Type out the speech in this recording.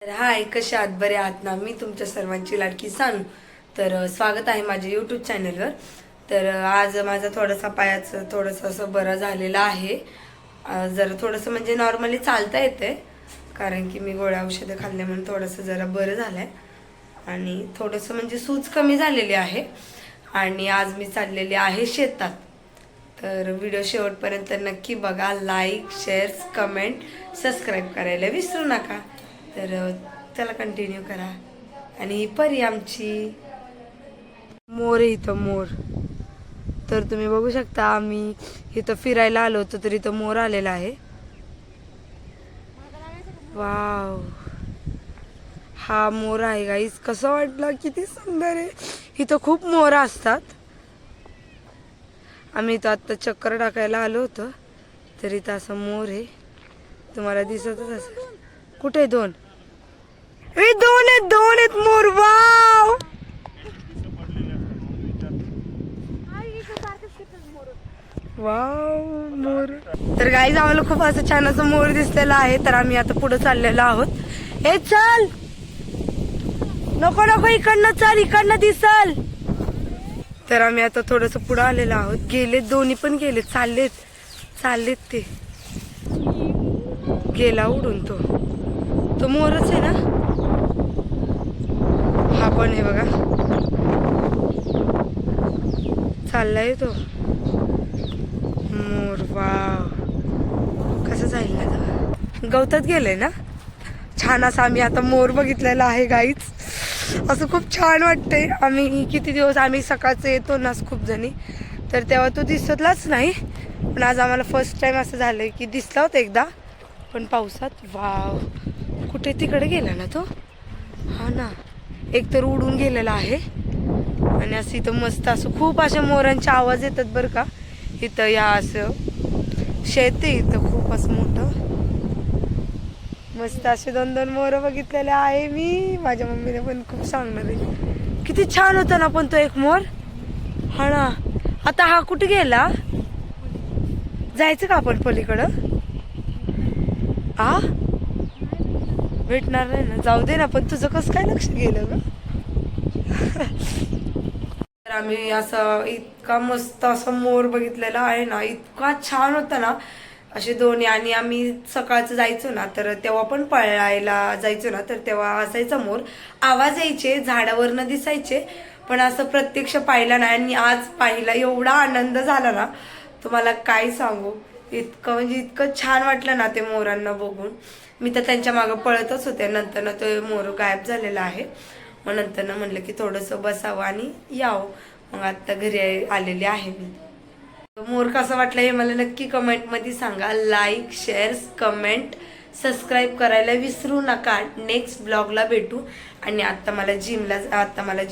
तर हाय, कसे आहात? बरे आहात ना? मी तुमच्या सर्वांची लाडकी सानू. तर स्वागत आहे माझ्या यूट्यूब चॅनलवर. तर आज माझा थोडासा पायाचं थोडंसं असं बरं झालेलं आहे. जरा थोडंसं म्हणजे नॉर्मली चालता येते, कारण की मी गोळ्या औषधं खाल्ल्यामुळे थोडंसं जरा बरं झालंय आणि थोडंसं म्हणजे सूज कमी झालेली आहे. आणि आज मी चाललेली आहे शेतात. तर व्हिडिओ शेवटपर्यंत नक्की बघा. लाईक, शेअर, कमेंट, सबस्क्राईब करायला विसरू नका. तर चला कंटिन्यू करा. आणि ही परी आमची मोर आहे, इथं मोर. तर तुम्ही बघू शकता, आम्ही इथं फिरायला आलो होतो तर इथं मोर आलेला आहे. वाव, हा मोर आहे गाईस. कसं वाटलं? किती सुंदर आहे. इथं खूप मोर असतात. आम्ही इथं आत्ता चक्कर टाकायला आलो होतो तर इथं असं मोर आहे, तुम्हाला दिसतच असं. कुठे दोन? दोन आहेत मोर. वाव, वाव मोर. तर गाईज, आम्हाला खूप असं छान असं मोर दिसलेला आहे. तर आम्ही आता पुढे चाललेलो आहोत. हे चल, नको नको, इकडनं चल, इकडनं दिसल. तर आम्ही आता थोडस पुढे आलेलो आहोत. गेलेत, दोन्ही पण गेलेत. चाललेत चाललेत ते. गेला उडून तो मोरच आहे ना. हा पण आहे बघा, चाललाय तो मोर. वाव, कसं जाईल ना, गवतात गेलंय ना. छान असं आम्ही आता मोर बघितलेला आहे गाईच. असं खूप छान वाटतंय. आम्ही किती दिवस आम्ही सकाळचं येतो ना खूप जणी, तर तेव्हा तो दिसतलाच नाही. पण आज आम्हाला फर्स्ट टाइम असं झालंय की दिसला होता एकदा, पण पावसात. वाव, कुठे तिकडे गेला ना तो. हा ना, एक तर उडून गेलेला आहे. आणि असं इथं मस्त असं खूप अशा मोरांचे आवाज येतात बरं का. इथं या असं शेत आहे इथं खूप असं मोठं. मस्त असे दोन दोन मोर बघितलेले आहे मी. माझ्या मम्मीने पण खूप सांगणार आहे. किती छान होता ना पण तो एक मोर. हा ना. आता हा कुठे गेला? जायचं का आपण पलीकडं? आ, भेटणार नाही ना, जाऊ दे ना. पण तुझं कसं काय लक्ष गेलं ग? तर आम्ही असं इतका मस्त असं मोर बघितलेला आहे ना, इतका छान होता ना असे दोन्ही. आणि आम्ही सकाळचं जायचो ना, तर तेव्हा पण पळायला जायचो ना, तर तेव्हा असायचा मोर. आवाज यायचे, झाडावरनं दिसायचे, पण असं प्रत्यक्ष पाहिला नाही. आणि आज पाहिला, एवढा आनंद झाला ना तुम्हाला काय सांगू. इतकं म्हणजे इतकं छान वाटलं ना ते मोरांना बघून. मी तर त्यांच्या मागं पळतच होते. नंतर ना तो मोर गायब झालेला आहे. मग नंतर ना म्हणलं की थोडंसं बसावं आणि यावं. मग आता घरी आलेले आहे मी. मोर कसं वाटलं हे मला नक्की कमेंटमध्ये सांगा. लाईक, शेअर, कमेंट, सबस्क्राईब करायला विसरू नका. नेक्स्ट ब्लॉगला भेटू. आणि आता मला